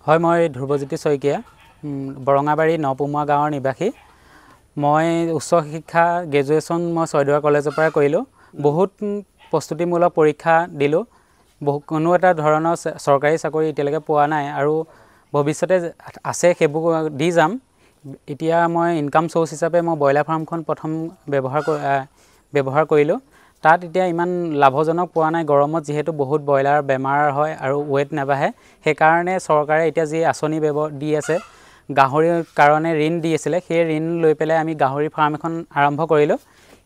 হয় মই ধ্ৰুৱজ্যোতি শইকীয়া বৰঙাবাৰী নপুমা গাঁৱৰ নিবাসী মই উচ্চ শিক্ষা গ্ৰেজুৱেশ্যন মই ছয়দুৱাৰ কলেজৰ পৰা কৰিলোঁ বহুত প্ৰস্তুতিমূলক পৰীক্ষা দিলোঁ কোনো এটা ধৰণৰ চৰকাৰী চাকৰি এতিয়ালৈকে পোৱা নাই আৰু ভৱিষ্যতে আছে সেইবোৰ দি যাম এতিয়া মই ইনকাম সোৰ্স হিচাপে মই ব্ৰইলাৰ ফাৰ্মখন প্ৰথম ব্যৱহাৰ কৰিলোঁ তাত এতিয়া ইমান লাভজনক পোৱা নাই গৰমত যেহেতু বহুত ব্ৰইলাৰ বেমাৰ হয় আৰু ওয়েট নাবাঢ়ে সেইকাৰণে চৰকাৰে এতিয়া যি আঁচনি দি আছে গাহৰিৰ কাৰণে ঋণ দি আছিলে সেই ঋণ লৈ পেলাই আমি গাহৰি ফাৰ্ম এখন আৰম্ভ কৰিলোঁ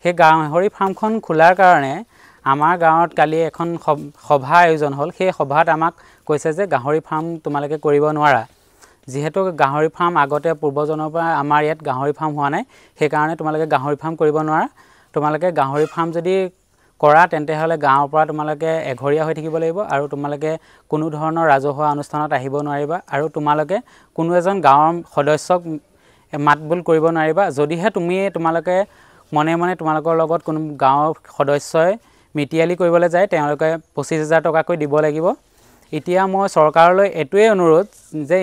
সেই গাহৰি ফাৰ্মখন খোলাৰ কাৰণে আমাৰ গাঁৱত কালি এখন সভা আয়োজন হ'ল সেই সভাত আমাক কৈছে যে গাহৰি ফাৰ্ম তোমালোকে কৰিব নোৱাৰা যেহেতু গাহৰি ফাৰ্ম আগতে পূৰ্বজনৰ পৰা আমাৰ ইয়াত গাহৰি ফাৰ্ম হোৱা নাই সেইকাৰণে তোমালোকে গাহৰি ফাৰ্ম কৰিব নোৱাৰা তোমালোকে গাহৰি ফাৰ্ম যদি কৰা তেন্তে হলে গাঁৱৰ পৰা তোমালোকে এঘৰীয়া হৈ থাকিব লাগিব আৰু তোমালোকে কোনো ধৰণৰ ৰাজহুৱা অনুষ্ঠানত আহিব নোৱাৰিবা আৰু তোমালোকে কোনো এজন গাঁৱৰ সদস্যক মাতবোল কৰিব নোৱাৰিবা যদিহে তোমালোকে মনে মনে তোমালোকৰ লগত কোনো গাঁৱৰ সদস্যই মিটিয়ালি কৰিবলৈ যায় তেওঁলোকে 25,000 টকাকৈ দিব লাগিব এতিয়া মই চৰকাৰলৈ এটোৱে অনুৰোধ যে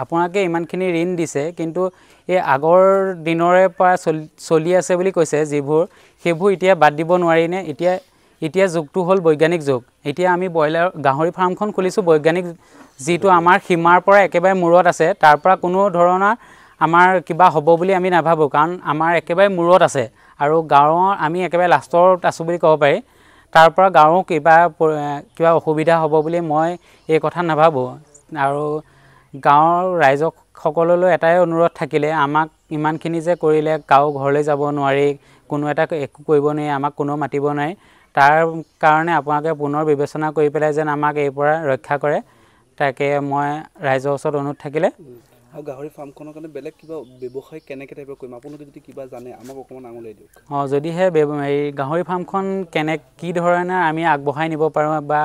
আপোনালোকে ইমানখিনি ঋণ দিছে কিন্তু এই আগৰ দিনৰে পৰা চলি আছে বুলি কৈছে যিবোৰ সেইবোৰ এতিয়া বাদ দিব নোৱাৰিনে এতিয়া যুগটো হ'ল বৈজ্ঞানিক যুগ এতিয়া আমি গাহৰি ফাৰ্মখন খুলিছোঁ বৈজ্ঞানিক যিটো আমাৰ সীমাৰ পৰা একেবাৰে মূৰত আছে তাৰ পৰা কোনো ধৰণৰ আমাৰ কিবা হ'ব বুলি আমি নাভাবোঁ কাৰণ আমাৰ একেবাৰে মূৰত আছে আৰু গাঁৱৰ আমি একেবাৰে লাষ্টত আছোঁ বুলি ক'ব পাৰি তাৰ পৰা গাঁৱৰ কিবা অসুবিধা হ'ব বুলি মই এই কথা নাভাবোঁ আৰু গাঁৱৰ ৰাইজক সকললৈ এটাই অনুৰোধ থাকিলে আমাক ইমানখিনি যে কৰিলে কাও ঘৰলৈ যাব নোৱাৰি কোনো এটা একো কৰিব নোৱাৰি আমাক কোনো মাতিব নাই তাৰ কাৰণে আপোনালোকে পুনৰ বিবেচনা কৰি পেলাই যেন আমাক এই পৰা ৰক্ষা কৰে তাকে মই ৰাইজৰ ওচৰত অনুৰোধ থাকিলে আৰু গাহৰি ফাৰ্মখনৰ কাৰণে বেলেগ কিবা ব্যৱসায় কেনেকৈ টাইপৰ কৰিম আপোনালোকে যদি কিবা জানে আমাক অকণমান আঙুলিয়াই দিয়ক যদিহে এই গাহৰি ফাৰ্মখন কি ধৰণে আমি আগবঢ়াই নিব পাৰোঁ বা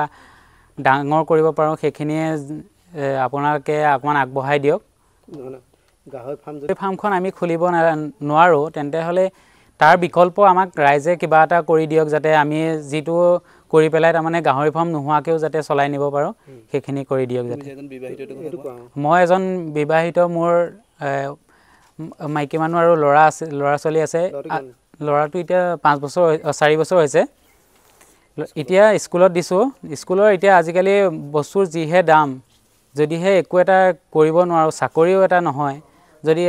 ডাঙৰ কৰিব পাৰোঁ সেইখিনিয়ে আপোনালোকে অকণমান আগবঢ়াই দিয়ক গাহৰি ফাৰ্মখন আমি খুলিব নোৱাৰোঁ তেন্তে হ'লে তাৰ বিকল্প আমাক ৰাইজে কিবা এটা কৰি দিয়ক যাতে আমি যিটো কৰি পেলাই তাৰমানে গাহৰি ফাৰ্ম নোহোৱাকৈও যাতে চলাই নিব পাৰোঁ সেইখিনি কৰি দিয়ক যাতে মই এজন বিবাহিত মোৰ মাইকী মানুহ আৰু ল'ৰা ছোৱালী আছে ল'ৰাটো এতিয়া 4 বছৰ হৈছে এতিয়া স্কুলত দিছোঁ স্কুলৰ এতিয়া আজিকালি বস্তুৰ যিহে দাম যদিহে একো এটা কৰিব নোৱাৰোঁ চাকৰিও এটা নহয় যদি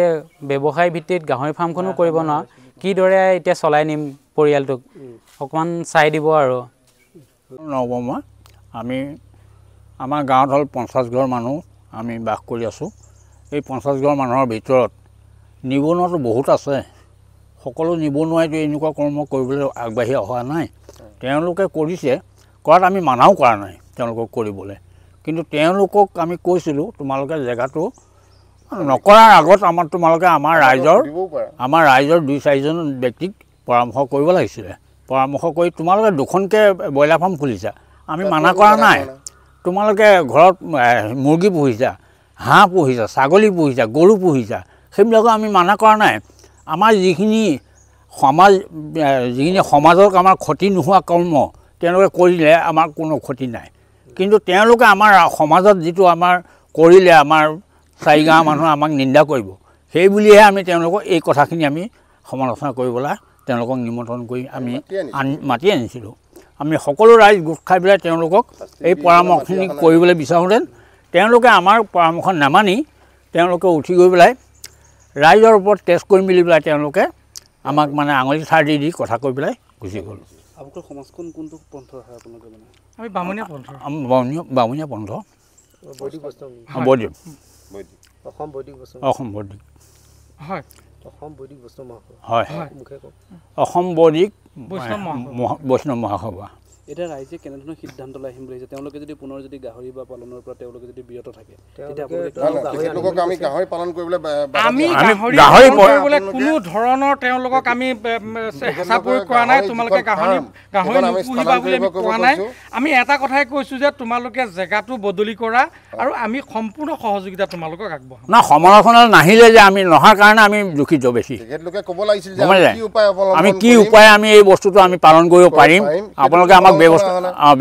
ব্যৱসায় ভিত্তিত গাহৰি ফাৰ্মখনো কৰিব নোৱাৰোঁ কিদৰে এতিয়া চলাই নিম পৰিয়ালটোক অকণমান চাই দিব আৰু নৱমা আমি আমাৰ গাঁৱত হ'ল 50 ঘৰ মানুহ আমি বাস কৰি আছোঁ এই 50 ঘৰ মানুহৰ ভিতৰত নিবনুৱাটো বহুত আছে সকলো নিবনুৱাইতো এনেকুৱা কৰ্ম কৰিবলৈ আগবাঢ়ি অহা নাই তেওঁলোকে কৰিছে কৰাত আমি মানাও কৰা নাই তেওঁলোকক কৰিবলৈ কিন্তু তেওঁলোকক আমি কৈছিলোঁ তোমালোকে জেগাটো নকৰাৰ আগত তোমালোকে আমাৰ ৰাইজৰ 2-4জন ব্যক্তিক পৰামৰ্শ কৰিব লাগিছিলে পৰামৰ্শ কৰি তোমালোকে দুখনকৈ ব্ৰইলাৰ ফাৰ্ম খুলিছা আমি মানা কৰা নাই তোমালোকে ঘৰত মুৰ্গী পুহিছা হাঁহ পুহিছা ছাগলী পুহিছা গৰু পুহিছা সেইবিলাকো আমি মানা কৰা নাই আমাৰ যিখিনি সমাজক আমাৰ ক্ষতি নোহোৱা কৰ্ম তেওঁলোকে কৰিলে আমাৰ কোনো ক্ষতি নাই কিন্তু তেওঁলোকে আমাৰ সমাজত যিটো আমাৰ কৰিলে আমাৰ 4 গাঁৱৰ মানুহে আমাক নিন্দা কৰিব সেই বুলিহে আমি তেওঁলোকক এই কথাখিনি আমি সমালোচনা কৰিবলৈ তেওঁলোকক নিমন্ত্ৰণ কৰি আমি মাতি আনিছিলোঁ আমি সকলো ৰাইজ গোট খাই পেলাই তেওঁলোকক এই পৰামৰ্শখিনি কৰিবলৈ বিচাৰোঁতেন তেওঁলোকে আমাৰ পৰামৰ্শ নামানি তেওঁলোকে উঠি গৈ পেলাই ৰাইজৰ ওপৰত টেষ্ট কৰি মেলি পেলাই তেওঁলোকে আমাক মানে আঙুলি ঠাৰ দি কথা কৈ পেলাই গুচি গ'ল আপোনালোকৰ সমাজখন কোনটো পন্থৰ হয় আপোনালোকে মানে আমি বামুণীয়া পন্থ বামুণীয়া পন্থ অসম বৈদিক বৈষ্ণৱ মহাসভা এতিয়া ৰাইজে কেনেধৰণৰ সিদ্ধান্ত লৈ আহিম বুলি আহিছে তেওঁলোকে যদি পুনৰ যদি গাহৰি বা পালনৰ পৰা তেওঁলোকে যদি বিৰত থাকে আমি গাহৰি কৰিবলৈ কোনো ধৰণৰ তেওঁলোকক আমি হেঁচা প্ৰয়োগ কৰা নাই তোমালোকে গাহৰি নুপুহিবা বুলি আমি কোৱা নাই আমি এটা কথাই কৈছোঁ যে তোমালোকে জেগাটো বদলি কৰা আৰু আমি সম্পূৰ্ণ সহযোগিতা তোমালোকক আগবঢ়াম না সমালোচনালৈ নাহিলে যে আমি নহাৰ কাৰণে আমি দুখিত বেছি আমি কি উপায় আমি এই বস্তুটো আমি পালন কৰিব পাৰিম আপোনালোকে আমাক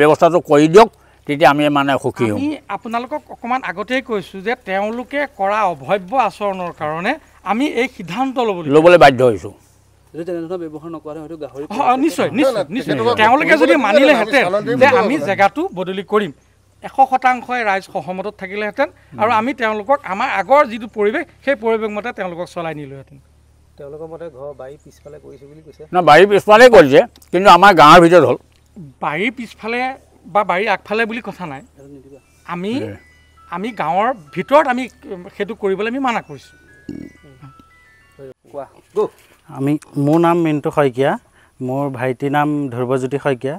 ব্যৱস্থাটো কৰি দিয়ক তেতিয়া আমি মানে সুখী হ'ম। আমি আপোনালোকক অকণমান আগতেই কৈছোঁ যে তেওঁলোকে কৰা অভব্য আচৰণৰ কাৰণে আমি এই সিদ্ধান্ত ল'বলৈ বাধ্য হৈছোঁ। যদি তেনেধৰণৰ ব্যৱহাৰ নকৰে হয়তো গাহৰি নিশ্চয় নিশ্চয় নিশ্চয় তেওঁলোকে যদি মানিলেহেঁতেন যে আমি জেগাটো বদলি কৰিম 100% ৰাইজ সহমতত থাকিলেহেঁতেন আৰু আমি তেওঁলোকক আমাৰ আগৰ যিটো পৰিৱেশ সেই পৰিৱেশ মতে তেওঁলোকক চলাই নিলোহেঁতেন। তেওঁলোকৰ মতে ঘৰ বাৰী পিছফালে কৰিছে বুলি কৈছে। না বাৰীৰ পিছফালে কৰিছে কিন্তু আমাৰ গাঁৱৰ ভিতৰত হ'ল। বাৰীৰ পিছফালে বা বাৰীৰ আগফালে বুলি কথা নাই, আমি গাঁৱৰ ভিতৰত আমি সেইটো কৰিবলৈ আমি মানা কৰিছোঁ। মোৰ নাম মিণ্টু শইকীয়া, মোৰ ভাইটিৰ নাম ধ্ৰুৱজ্যোতি শইকীয়া।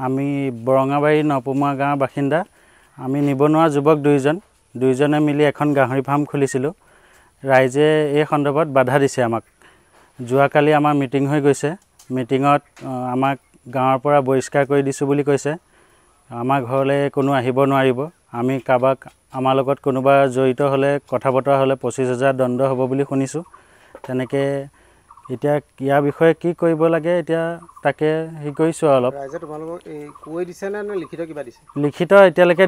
আমি বৰঙাবাৰী নপুমা গাঁৱৰ বাসিন্দা। আমি নিবনুৱা যুৱক দুইজনে মিলি এখন গাহৰি ফাৰ্ম খুলিছিলোঁ। ৰাইজে এই সন্দৰ্ভত বাধা দিছে আমাক। যোৱাকালি আমাৰ মিটিং হৈ গৈছে। মিটিঙত আমাক গাঁৱৰ পৰা বহিষ্কাৰ কৰি দিছোঁ বুলি কৈছে। আমাৰ ঘৰলৈ কোনো আহিব নোৱাৰিব। আমি কাৰোবাক আমাৰ লগত কোনোবা জড়িত হ'লে কথা বতৰা হ'লে 25,000 দণ্ড হ'ব বুলি শুনিছোঁ। তেনেকৈ এতিয়া ইয়াৰ বিষয়ে কি কৰিব লাগে এতিয়া তাকে হেৰি কৰিছোঁ অলপ। ৰাইজে তোমালোকক কৈ দিছে নে লিখিত কিবা দিছে? লিখিত এতিয়ালৈকে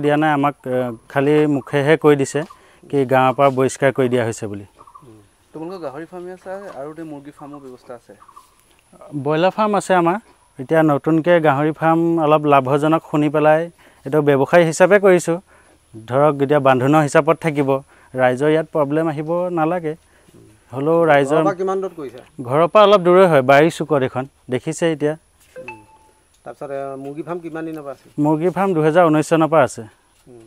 দিয়া নাই। আমাক খালি মুখেহে কৈ দিছে কি গাঁৱৰ পৰা বহিষ্কাৰ কৰি দিয়া হৈছে বুলি। তোমালোকৰ গাহৰি ফাৰ্মে আছে আৰু মুৰ্গী ফাৰ্মৰ ব্যৱস্থা আছে? ব্ৰইলাৰ ফাৰ্ম আছে আমাৰ। এতিয়া নতুনকৈ গাহৰি ফাৰ্ম অলপ লাভজনক শুনি পেলাই এইটো ব্যৱসায় হিচাপে কৰিছোঁ। ধৰক এতিয়া বান্ধোনৰ হিচাপত থাকিব, ৰাইজৰ ইয়াত প্ৰব্লেম আহিব নালাগে। হ'লেও ৰাইজৰ কিমান দূৰত কৰিছে? ঘৰৰ পৰা অলপ দূৰৈ হয়, বাৰীৰ চুকত এখন দেখিছে এতিয়া। তাৰপিছত মুৰ্গী ফাৰ্ম কিমান দিনৰ পৰা আছে? মুৰ্গী ফাৰ্ম 2019 চনৰ পৰা আছে।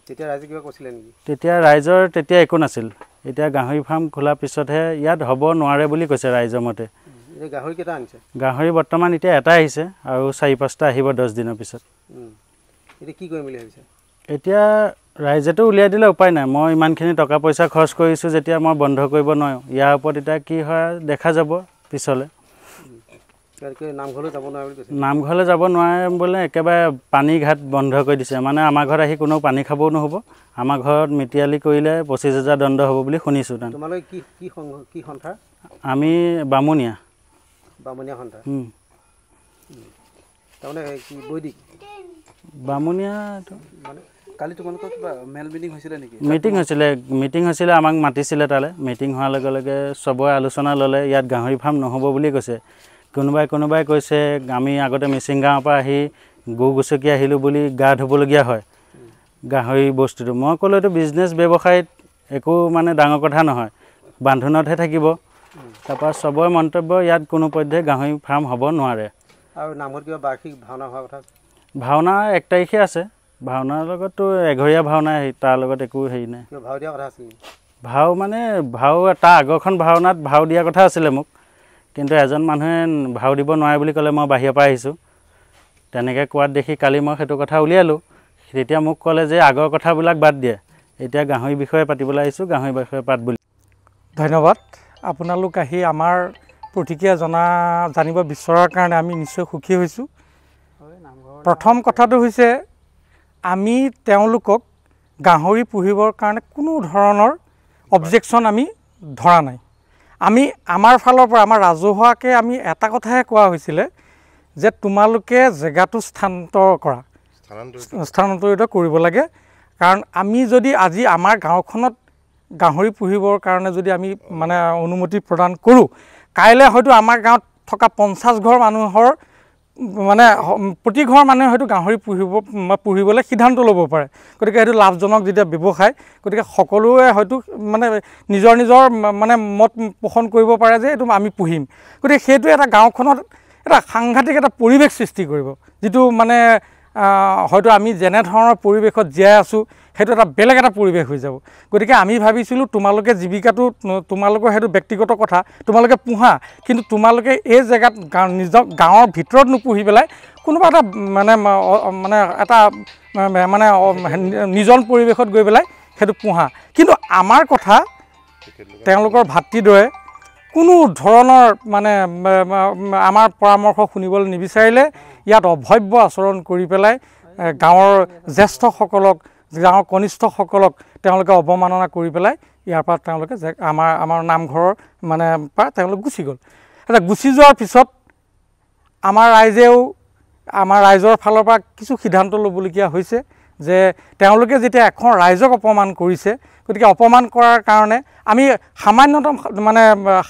তেতিয়া ৰাইজে কিবা কৈছিলে নেকি? তেতিয়া একো নাছিল। এতিয়া গাহৰি ফাৰ্ম খোলাৰ পিছতহে ইয়াত হ'ব নোৱাৰে বুলি কৈছে ৰাইজৰ মতে। গাহৰি কেইটা আনিছে? গাহৰি বৰ্তমান এতিয়া এটাই আহিছে আৰু 4-5টা আহিব 10 দিনৰ পিছত। এতিয়া কি কৰিম বুলি ভাবিছে? এতিয়া ৰাইজেতো উলিয়াই দিলে উপায় নাই। মই ইমানখিনি টকা পইচা খৰচ কৰিছোঁ যেতিয়া মই বন্ধ কৰিব নোৱাৰোঁ। ইয়াৰ ওপৰত এতিয়া কি হয় দেখা যাব পিছলৈ। নামঘৰলৈ যাব নোৱাৰে বোলে, একেবাৰে পানী ঘাট বন্ধ কৰি দিছে। মানে আমাৰ ঘৰত আহি কোনো পানী খাবও নহ'ব। আমাৰ ঘৰত মিতিয়ালি কৰিলে 25,000 দণ্ড হ'ব বুলি শুনিছোঁ। তোমালোকে কি সন্থা? আমি বামুণীয়া সন্থা। তাৰমানে কি বৈদিক বামুণীয়া? কালি তোমালোকৰ কিবা মেল মিটিং হৈছিলে নেকি? মিটিং হৈছিলে, আমাক মাতিছিলে তালৈ। মিটিং হোৱাৰ লগে লগে চবৰে আলোচনা ল'লে। ইয়াত গাহৰি ফাৰ্ম নহ'ব বুলি কৈছে। কোনোবাই কৈছে আমি আগতে মিচিং গাঁৱৰ পৰা আহি গৰু গছকি আহিলোঁ বুলি গা ধুবলগীয়া হয় গাহৰি বস্তুটো। মই ক'লোঁ এইটো বিজনেছ ব্যৱসায়ত একো মানে ডাঙৰ কথা নহয়, বান্ধোনতহে থাকিব। তাৰপৰা চবৰে মন্তব্য ইয়াত কোনো পধ্যে গাহৰি ফাৰ্ম হ'ব নোৱাৰে। আৰু নামঘৰত কিবা বাৰ্ষিক ভাওনা হোৱাৰ কথা? ভাওনা 1 তাৰিখে আছে। ভাওনাৰ লগততো এঘৰীয়া ভাওনা, তাৰ লগত একো হেৰি নাই। ভাও দিয়া কথা আছিল? ভাও তাৰ আগৰখন ভাওনাত ভাও দিয়া কথা আছিলে মোক, কিন্তু এজন মানুহে ভাও দিব নোৱাৰে বুলি ক'লে। মই বাহিৰৰ পৰা আহিছোঁ। তেনেকৈ কোৱাত দেখি কালি মই সেইটো কথা উলিয়ালোঁ। তেতিয়া মোক ক'লে যে আগৰ কথাবিলাক বাদ দিয়ে, এতিয়া গাহৰি বিষয়ে পাতিবলৈ আহিছোঁ, গাহৰি বিষয়ে পাত বুলি। ধন্যবাদ। আপোনালোক আহি আমাৰ প্ৰতিক্ৰিয়া জানিব বিচৰাৰ কাৰণে আমি নিশ্চয় সুখী হৈছোঁ। প্ৰথম কথাটো হৈছে আমি তেওঁলোকক গাহৰি পুহিবৰ কাৰণে কোনো ধৰণৰ অবজেকশ্যন আমি ধৰা নাই। আমি আমাৰ ফালৰ পৰা আমাৰ ৰাজহুৱাকৈ আমি এটা কথাহে কোৱা হৈছিলে যে তোমালোকে জেগাটো স্থানান্তৰিত কৰিব লাগে। কাৰণ আমি যদি আজি আমাৰ গাঁওখনত গাহৰি পুহিবৰ কাৰণে যদি আমি মানে অনুমতি প্ৰদান কৰোঁ, কাইলৈ হয়তো আমাৰ গাঁৱত থকা 50 ঘৰ মানুহৰ মানে প্ৰতি ঘৰ মানুহে হয়তো গাহৰি পুহিবলৈ সিদ্ধান্ত ল'ব পাৰে। গতিকে সেইটো লাভজনক যেতিয়া ব্যৱসায়, গতিকে সকলোৱে হয়তো মানে নিজৰ মানে মত পোষণ কৰিব পাৰে যে এইটো আমি পুহিম। গতিকে সেইটো এটা গাঁওখনত এটা সাংঘাতিক এটা পৰিৱেশ সৃষ্টি কৰিব, যিটো মানে হয়তো আমি যেনেধৰণৰ পৰিৱেশত জীয়াই আছোঁ সেইটো এটা বেলেগ এটা পৰিৱেশ হৈ যাব। গতিকে আমি ভাবিছিলোঁ তোমালোকে জীৱিকাটো তোমালোকৰ সেইটো ব্যক্তিগত কথা, তোমালোকে পোহা, কিন্তু তোমালোকে এই জেগাত নিজৰ গাঁৱৰ ভিতৰত নুপুহি পেলাই কোনোবা এটা মানে এটা মানে নিজন পৰিৱেশত গৈ পেলাই সেইটো পোহা। কিন্তু আমাৰ কথা তেওঁলোকৰ ভাতৃদ্বয়ে কোনো ধৰণৰ মানে আমাৰ পৰামৰ্শ শুনিবলৈ নিবিচাৰিলে। ইয়াত অভব্য আচৰণ কৰি পেলাই গাঁৱৰ জ্যেষ্ঠসকলক, গাঁৱৰ কনিষ্ঠসকলক তেওঁলোকে অৱমাননা কৰি পেলাই ইয়াৰ পৰা তেওঁলোকে আমাৰ নামঘৰৰ মানে পৰা তেওঁলোক গুচি গ'ল। গুচি যোৱাৰ পিছত আমাৰ ৰাইজেও আমাৰ ৰাইজৰ ফালৰ পৰা কিছু সিদ্ধান্ত ল'বলগীয়া হৈছে যে তেওঁলোকে যেতিয়া এখন ৰাইজক অপমান কৰিছে গতিকে অপমান কৰাৰ কাৰণে আমি সামান্যতম মানে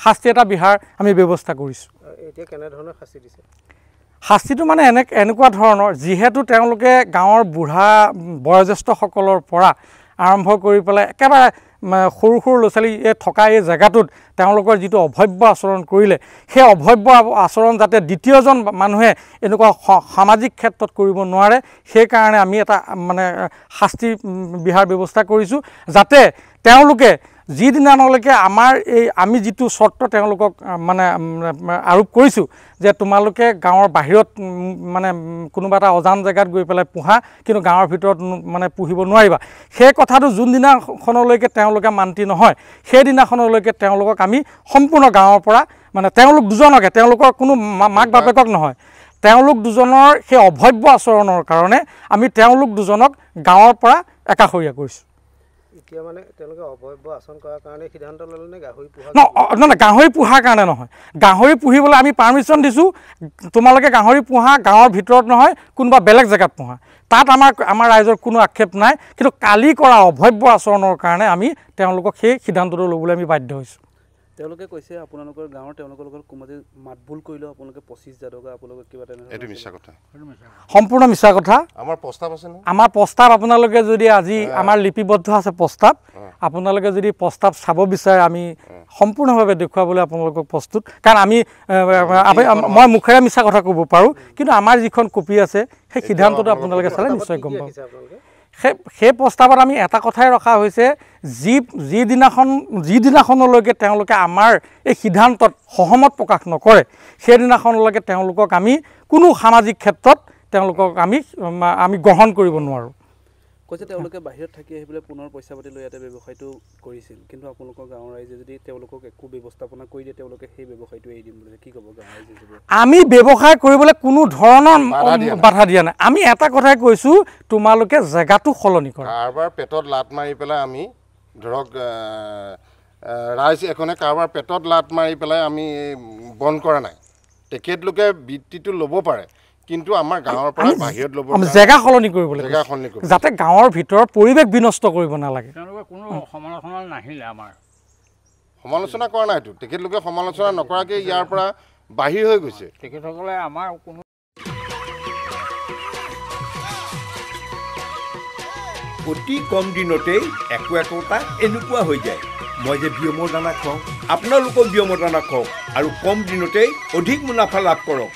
শাস্তি এটা বিহাৰ আমি ব্যৱস্থা কৰিছোঁ। এতিয়া কেনেধৰণৰ শাস্তি দিছে? শাস্তিটো মানে এনেকুৱা ধৰণৰ, যিহেতু তেওঁলোকে গাঁৱৰ বুঢ়া বয়োজ্যেষ্ঠসকলৰ পৰা আৰম্ভ কৰি পেলাই একেবাৰে সৰু সৰু ল'ৰা ছোৱালী থকা এই জেগাটোত তেওঁলোকৰ যিটো অভব্য আচৰণ কৰিলে, সেই অভব্য আচৰণ যাতে দ্বিতীয়জন মানুহে এনেকুৱা সামাজিক ক্ষেত্ৰত কৰিব নোৱাৰে, সেইকাৰণে আমি এটা মানে শাস্তি বিহাৰ ব্যৱস্থা কৰিছোঁ, যাতে তেওঁলোকে যিদিনালৈকে আমাৰ এই আমি যিটো চৰ্ত তেওঁলোকক মানে আৰোপ কৰিছোঁ যে তোমালোকে গাঁৱৰ বাহিৰত মানে কোনোবা এটা অজান জেগাত গৈ পেলাই পোহা, কিন্তু গাঁৱৰ ভিতৰত মানে পুহিব নোৱাৰিবা, সেই কথাটো যোনদিনাখনলৈকে তেওঁলোকে মান্তি নহয়, সেইদিনাখনলৈকে তেওঁলোকক আমি সম্পূৰ্ণ গাঁৱৰ পৰা মানে তেওঁলোক দুজনকে, তেওঁলোকৰ কোনো মাক বাপেকক নহয়, তেওঁলোক দুজনৰ সেই অভব্য আচৰণৰ কাৰণে আমি তেওঁলোক দুজনক গাঁৱৰ পৰা একাষৰীয়া কৰিছোঁ। এতিয়া মানে তেওঁলোকে অভব্য আচৰণ কৰাৰ কাৰণে সিদ্ধান্ত ল'লে নে গাহৰি পোহা? নহয়, গাহৰি পোহাৰ কাৰণে নহয়। গাহৰি পুহিবলৈ আমি পাৰ্মিশ্যন দিছোঁ, তোমালোকে গাহৰি পোহা, গাঁৱৰ ভিতৰত নহয়, কোনোবা বেলেগ জেগাত পোহা, তাত আমাৰ ৰাইজৰ কোনো আক্ষেপ নাই, কিন্তু কালি কৰা অভব্য আচৰণৰ কাৰণে আমি তেওঁলোকক সেই সিদ্ধান্তটো ল'বলৈ আমি বাধ্য হৈছোঁ। তেওঁলোকে কৈছে আপোনালোকৰ গাঁৱৰ তেওঁলোকৰ লগত কোনোবাই মাত ভুল কৰিলেও আপোনালোকে 25,000 টকা আপোনালোকে কিবা তেনেকৈ, এইটো মিছা কথা, সম্পূৰ্ণ মিছা কথা। আমাৰ প্ৰস্তাৱ আছে নহয়, আমাৰ প্ৰস্তাৱ আপোনালোকে যদি আজি আমাৰ লিপিবদ্ধ আছে প্ৰস্তাৱ, আপোনালোকে যদি প্ৰস্তাৱ চাব বিচাৰে আমি সম্পূৰ্ণভাৱে দেখুৱাবলৈ আপোনালোকক প্ৰস্তুত, কাৰণ মই মুখেৰে মিছা কথা ক'ব পাৰোঁ, কিন্তু আমাৰ যিখন কপি আছে সেই সিদ্ধান্তটো আপোনালোকে চালে নিশ্চয় গম পাব। সেই প্ৰস্তাৱত আমি এটা কথাই ৰখা হৈছে, যিদিনাখনলৈকে তেওঁলোকে আমাৰ এই সিদ্ধান্তত সহমত প্ৰকাশ নকৰে, সেইদিনাখনলৈকে তেওঁলোকক আমি কোনো সামাজিক ক্ষেত্ৰত তেওঁলোকক আমি গ্ৰহণ কৰিব নোৱাৰোঁ। কৈছে তেওঁলোকে বাহিৰত থাকি আহি পেলাই পুনৰ পইচা পাতি লৈ ইয়াতে ব্যৱসায়টো কৰিছিল, কিন্তু আপোনালোকৰ গাঁৱৰ ৰাইজে যদি তেওঁলোকক একো ব্যৱস্থাপনা কৰি দিয়ে, তেওঁলোকে সেই ব্যৱসায়টো এৰি দিম বুলি কি ক'ব গাঁৱৰ ৰাইজে? আমি ব্যৱসায় কৰিবলৈ কোনো ধৰণৰ বাধা দিয়া নাই, আমি এটা কথাই কৈছোঁ, তোমালোকে জেগাটো সলনি কৰা। কাৰোবাৰ পেটত লাত মাৰি পেলাই আমি ধৰক ৰাইজ এখনে কাৰোবাৰ পেটত লাত মাৰি পেলাই আমি বন্ধ কৰা নাই, তেখেতলোকে বৃত্তিটো ল'ব পাৰে, কিন্তু আমাৰ গাঁৱৰ পৰা বাহিৰত ল'ব, জেগা সলনি কৰিবলৈ, যাতে গাঁৱৰ ভিতৰত পৰিৱেশ বিনষ্ট কৰিব নালাগে। তেওঁলোকে কোনো সমালোচনা নাহিলে, আমাৰ সমালোচনা কৰা নাইতো, তেখেতলোকে সমালোচনা নকৰাকৈ ইয়াৰ পৰা বাহিৰ হৈ গৈছে। তেখেতসকলে আমাৰ কোনো অতি কম দিনতেই একোটা এনেকুৱা হৈ যায়। মই যে বিয়মৰ দানা খুৱাওঁ, আপোনালোকেও বিয়মৰ দানা খুৱাওক আৰু কম দিনতেই অধিক মুনাফা লাভ কৰক।